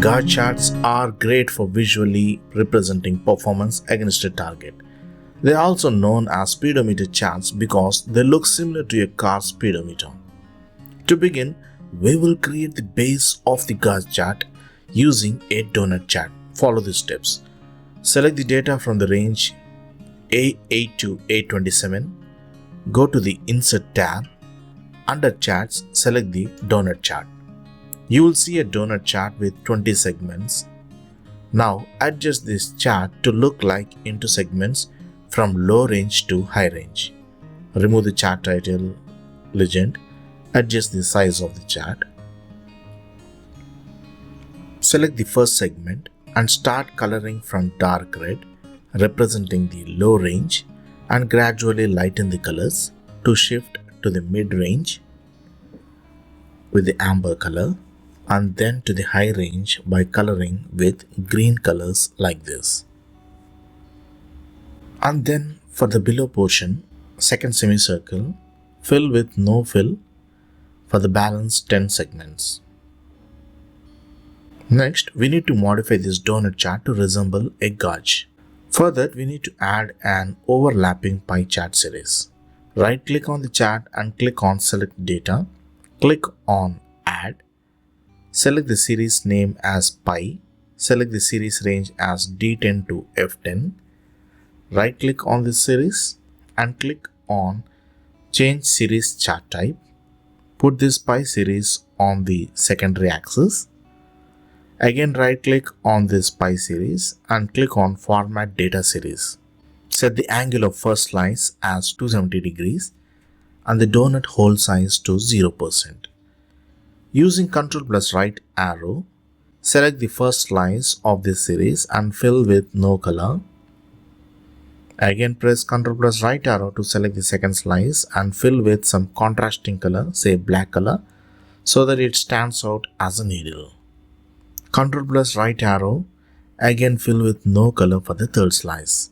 Gantt charts are great for visually representing performance against a target. They are also known as speedometer charts because they look similar to a car speedometer. To begin, we will create the base of the Gantt chart using a donut chart. Follow the steps. Select the data from the range A8 to A27. Go to the Insert tab. Under Charts, select the donut chart. You will see a donut chart with 20 segments. Now adjust this chart to look like into segments from low range to high range. Remove the chart title, legend. Adjust the size of the chart. Select the first segment and start coloring from dark red, representing the low range, and gradually lighten the colors to shift to the mid range with the amber color, and then to the high range by coloring with green colors like this. And then for the below portion, second semicircle, fill with no fill for the balance 10 segments. Next, we need to modify this donut chart to resemble a gauge. For that, we need to add an overlapping pie chart series. Right click on the chart and click on Select Data. Click on Add. Select the series name as pie. Select the series range as D10 to F10. Right click on this series and click on Change Series Chart Type. Put this pie series on the secondary axis. Again right click on this pie series and click on Format Data Series. Set the angle of first slice as 270 degrees and the donut hole size to 0%. Using Ctrl plus right arrow, select the first slice of this series and fill with no color. Again press Ctrl plus right arrow to select the second slice and fill with some contrasting color, say black color, so that it stands out as a needle. Ctrl plus right arrow, again fill with no color for the third slice.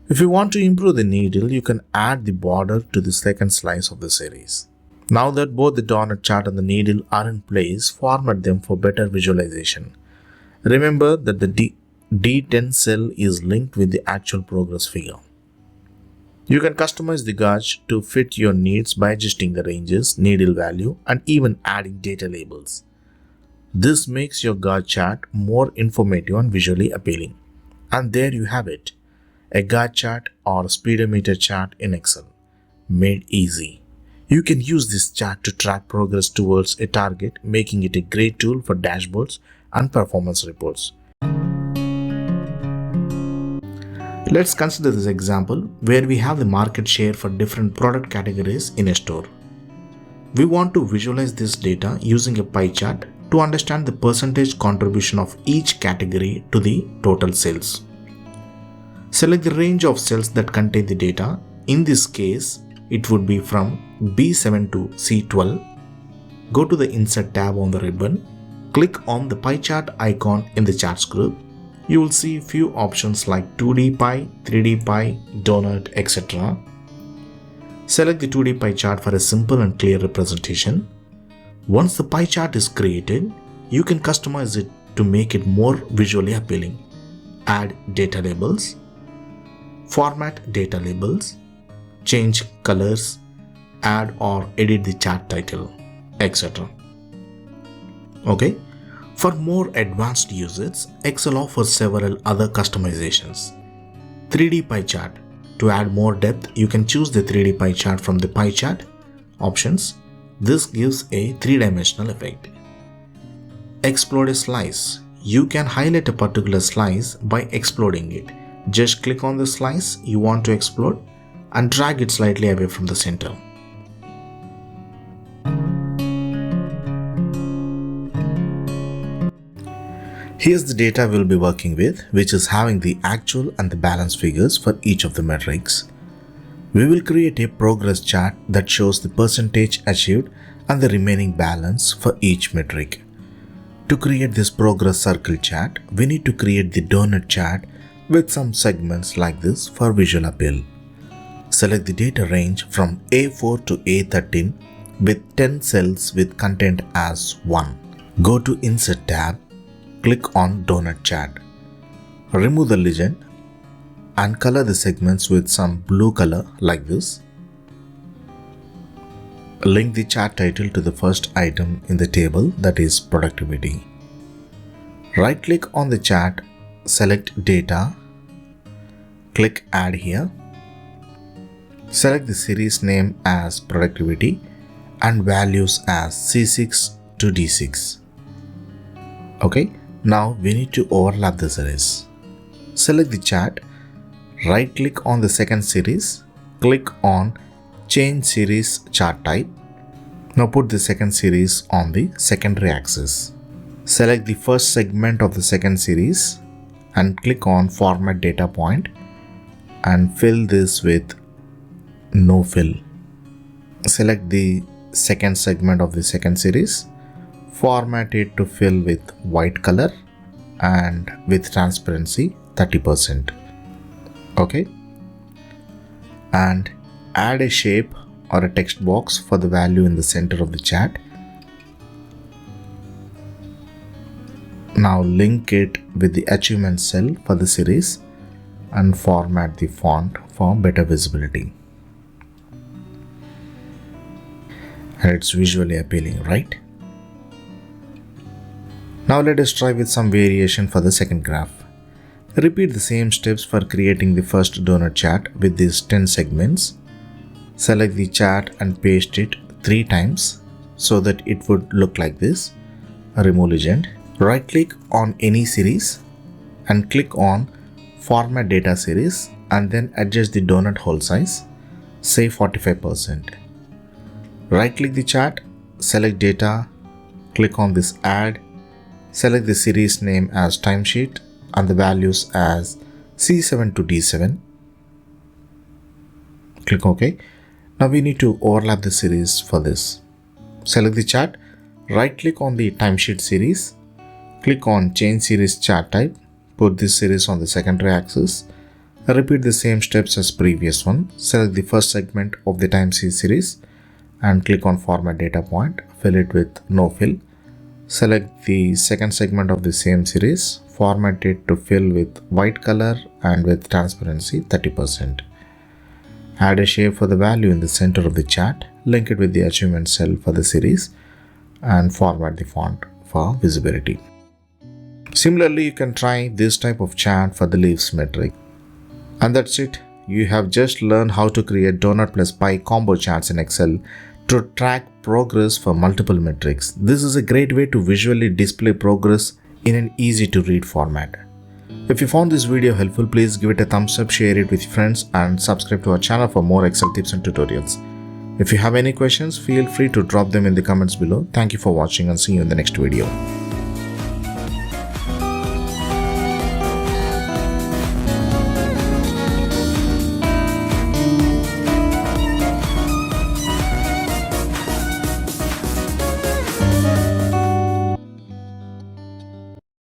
If you want to improve the needle, you can add the border to the second slice of the series. Now that both the donut chart and the needle are in place, format them for better visualization. Remember that the D10 cell is linked with the actual progress figure. You can customize the gauge to fit your needs by adjusting the ranges, needle value, and even adding data labels. This makes your gauge chart more informative and visually appealing. And there you have it, a gauge chart or speedometer chart in Excel, made easy. You can use this chart to track progress towards a target, making it a great tool for dashboards and performance reports. Let's consider this example where we have the market share for different product categories in a store. We want to visualize this data using a pie chart to understand the percentage contribution of each category to the total sales. Select the range of cells that contain the data. In this case, it would be from B7 to C12. Go to the Insert tab on the ribbon. Click on the pie chart icon in the charts group. You will see few options like 2D pie, 3D pie, donut, etc. Select the 2D pie chart for a simple and clear representation. Once the pie chart is created, you can customize it to make it more visually appealing. Add data labels, format data labels, change colors, add or edit the chart title, etc. Okay. For more advanced users, Excel offers several other customizations. 3D pie chart. To add more depth, you can choose the 3D pie chart from the pie chart options. This gives a three-dimensional effect. Explode a slice. You can highlight a particular slice by exploding it. Just click on the slice you want to explode and drag it slightly away from the center. Here's the data we'll be working with, which is having the actual and the balance figures for each of the metrics. We will create a progress chart that shows the percentage achieved and the remaining balance for each metric. To create this progress circle chart, we need to create the donut chart with some segments like this for visual appeal. Select the data range from A4 to A13 with 10 cells with content as 1. Go to Insert tab. click on donut chat. Remove the legend and color the segments with some blue color like this. Link the chat title to the first item in the table, that is productivity. Right click on the chat, select data, click add here. Select the series name as productivity and values as C6 to D6. Okay, now we need to overlap the series. Select the chat, right click on the second series, click on change series chart type. Now put the second series on the secondary axis. Select the first segment of the second series and click on format data point and fill this with no fill. Select the second segment of the second series, format it to fill with white color and with transparency 30%. Okay, and add a shape or a text box for the value in the center of the chat. Now link it with the achievement cell for the series and format the font for better visibility. And it's visually appealing, right? Now let us try with some variation for the second graph. Repeat the same steps for creating the first donut chat with these 10 segments. Select the chat and paste it 3 times so that it would look like this. Remove legend. Right click on any series and click on format data series and then adjust the donut hole size, say 45%. Right click the chat, select data, click on this add, select the series name as timesheet and the values as C7 to D7. Click OK. Now we need to overlap the series for this. Select the chat, right click on the timesheet series, click on change series chart type, put this series on the secondary axis, repeat the same steps as previous one. Select the first segment of the timesheet series and click on format data point, fill it with no fill. Select the second segment of the same series, format it to fill with white color and with transparency 30%. Add a shape for the value in the center of the chat, link it with the achievement cell for the series and format the font for visibility. Similarly, you can try this type of chat for the leaves metric. And that's it. You have just learned how to create donut plus pie combo charts in Excel to track progress for multiple metrics. This is a great way to visually display progress in an easy to read format. If you found this video helpful, please give it a thumbs up, share it with friends and subscribe to our channel for more Excel tips and tutorials. If you have any questions, feel free to drop them in the comments below. Thank you for watching and see you in the next video.